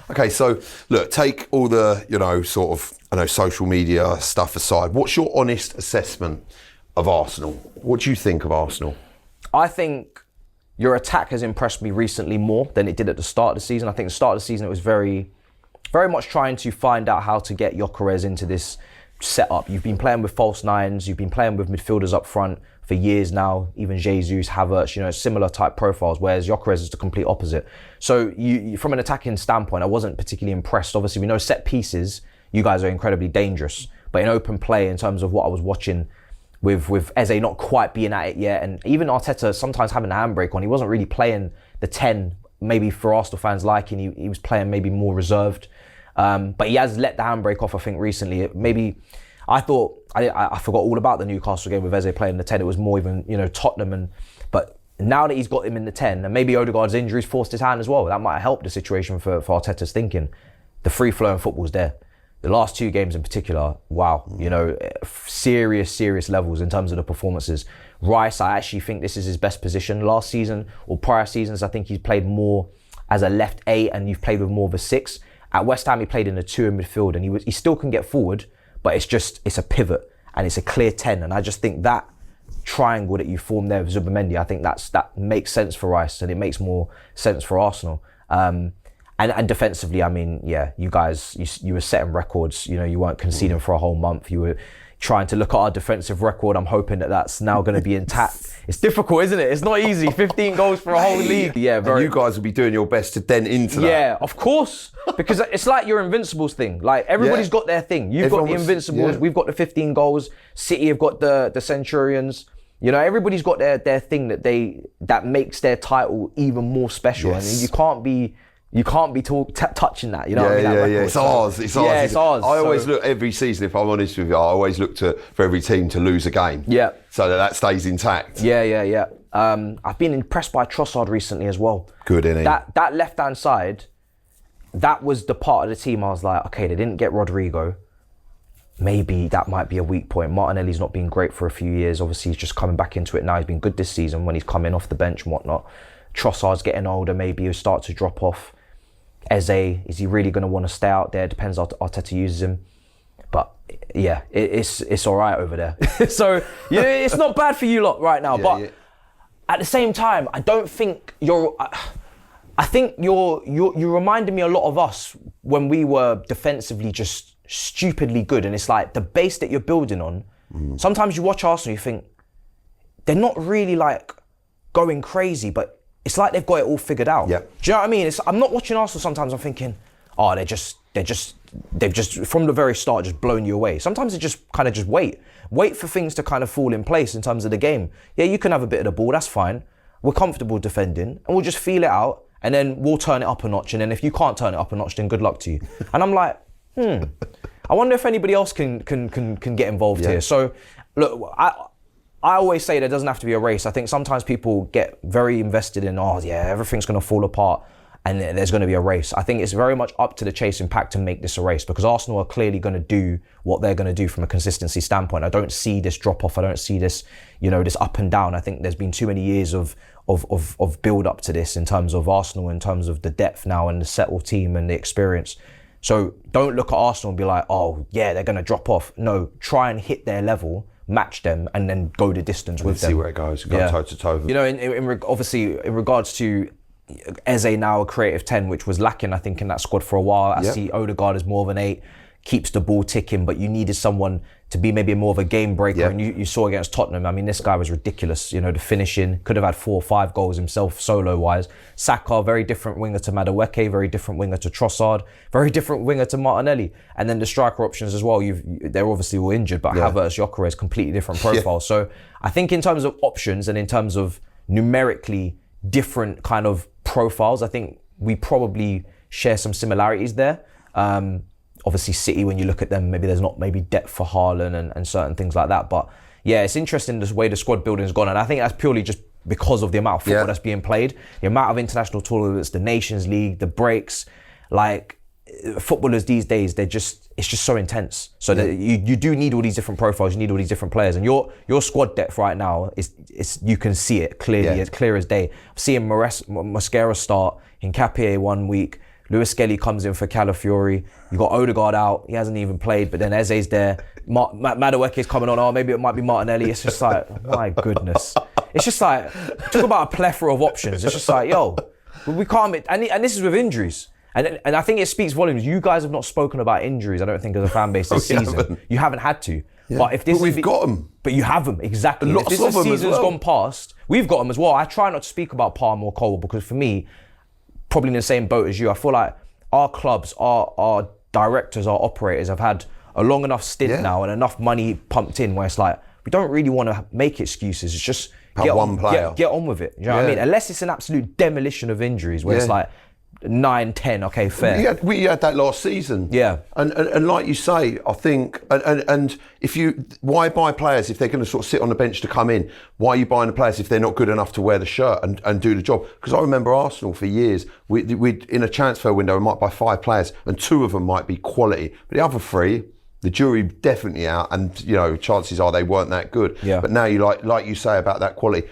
Okay, so look, take all the, social media stuff aside. What's your honest assessment of Arsenal? What do you think of Arsenal? I think your attack has impressed me recently more than it did at the start of the season. I think the start of the season it was very, very much trying to find out how to get Gyökeres into this setup. You've been playing with false nines, you've been playing with midfielders up front for years now, even Jesus, Havertz, similar type profiles, whereas Gyökeres is the complete opposite. So you, from an attacking standpoint, I wasn't particularly impressed. Obviously, we know set pieces, you guys are incredibly dangerous, but in open play, in terms of what I was watching with Eze not quite being at it yet, and even Arteta sometimes having a handbrake on, he wasn't really playing the 10, maybe for Arsenal fans liking, he was playing maybe more reserved. But he has let the handbrake off, I think, recently. Maybe I thought I forgot all about the Newcastle game with Eze playing the 10. It was more even Tottenham, but now that he's got him in the 10, and maybe Odegaard's injuries forced his hand as well. That might have helped the situation for Arteta's thinking. The free flowing football's there. The last 2 games in particular, wow, serious levels in terms of the performances. Rice, I actually think this is his best position. Last season or prior seasons, I think he's played more as a left 8, and you've played with more of a 6. At West Ham, he played in a 2 in midfield, and he still can get forward, but it's a pivot and it's a clear 10. And I just think that triangle that you form there with Zubimendi, I think that makes sense for Rice, and it makes more sense for Arsenal. And defensively, I mean, yeah, you guys, you were setting records. You weren't conceding for a whole month. You were trying to look at our defensive record. I'm hoping that that's now going to be intact. It's difficult, isn't it? It's not easy. 15 goals for a whole league. Yeah, and you guys will be doing your best to dent into that. Yeah, of course. Because it's like your Invincibles thing. Like, everybody's got their thing. You've got the Invincibles. We've got the 15 goals. City have got the Centurions. Everybody's got their thing that makes their title even more special. Yes. And you can't be touching that, what I mean? Yeah. It's ours. Yeah, it's ours. I always look every season, if I'm honest with you, I always look for every team to lose a game. Yeah. So that stays intact. Yeah. I've been impressed by Trossard recently as well. Good, innit? That left-hand side, that was the part of the team I was like, okay, they didn't get Rodrigo. Maybe that might be a weak point. Martinelli's not been great for a few years. Obviously, he's just coming back into it now. He's been good this season when he's coming off the bench and whatnot. Trossard's getting older. Maybe he'll start to drop off. Eze, is he really going to want to stay out there? Depends how Arteta uses him. But yeah, it's all right over there. So yeah, it's not bad for you lot right now. But at the same time, I don't think I think you reminded me a lot of us when we were defensively just stupidly good. And it's like the base that you're building on. Sometimes you watch Arsenal, you think they're not really like going crazy, but it's like they've got it all figured out. Yeah. Do you know what I mean? I'm not watching Arsenal sometimes, I'm thinking, oh, they've just from the very start just blown you away. Sometimes they just kind of just wait for things to kind of fall in place in terms of the game. Yeah, you can have a bit of the ball, that's fine. We're comfortable defending, and we'll just feel it out, and then we'll turn it up a notch. And then if you can't turn it up a notch, then good luck to you. And I'm like, I wonder if anybody else can get involved here. So look, I always say there doesn't have to be a race. I think sometimes people get very invested in, everything's going to fall apart and there's going to be a race. I think it's very much up to the chasing pack to make this a race, because Arsenal are clearly going to do what they're going to do from a consistency standpoint. I don't see this drop off. I don't see this, this up and down. I think there's been too many years of build up to this in terms of Arsenal, in terms of the depth now and the settled team and the experience. So don't look at Arsenal and be like, oh yeah, they're going to drop off. No, try and hit their level, match them, and then go the distance with them. See where it goes. Go toe to toe. Obviously, in regards to Eze now a creative 10, which was lacking, I think, in that squad for a while. I see Odegaard as more of an 8, keeps the ball ticking, but you needed someone to be maybe more of a game breaker. And you saw against Tottenham, I mean, this guy was ridiculous. The finishing, could have had 4 or 5 goals himself solo-wise. Saka, very different winger to Madueke, very different winger to Trossard, very different winger to Martinelli. And then the striker options as well, they're obviously all injured, but Havertz, Gyökeres, completely different profile. So I think in terms of options and in terms of numerically different kind of profiles, I think we probably share some similarities there. Obviously City, when you look at them, maybe there's not depth for Haaland and certain things like that. But yeah, it's interesting the way the squad building's gone. And I think that's purely just because of the amount of football that's being played, the amount of international tournaments, the Nations League, the breaks. Like, footballers these days, it's just so intense. So that you do need all these different profiles, you need all these different players. And your squad depth right now, is you can see it clearly, as clear as day. I'm seeing Mosquera start, Hincapié one week, Lewis Skelly comes in for Calafiori. You got Odegaard out. He hasn't even played, but then Eze's there. Madueke's coming on. Oh, maybe it might be Martinelli. It's just like, my goodness. It's just like, talk about a plethora of options. It's just like, yo, we can't. And this is with injuries. And I think it speaks volumes. You guys have not spoken about injuries, I don't think, as a fan base this season. You haven't had to. Yeah. But if this we've got them. But you have them, exactly. If this season's gone past, we've got them as well. I try not to speak about Palmer or Cole because for me, probably in the same boat as you, I feel like our clubs, our directors, our operators have had a long enough stint now and enough money pumped in where it's like, we don't really want to make excuses. It's just get on with it. You know what I mean? Unless it's an absolute demolition of injuries where it's like 9, 10, okay, fair. We had that last season. Yeah. And like you say, I think, and why buy players if they're going to sort of sit on the bench to come in? Why are you buying the players if they're not good enough to wear the shirt and do the job? Because I remember Arsenal for years, we'd in a transfer window, we might buy 5 players and 2 of them might be quality, but the other 3, the jury definitely out, and chances are they weren't that good. Yeah. But now you like you say about that quality,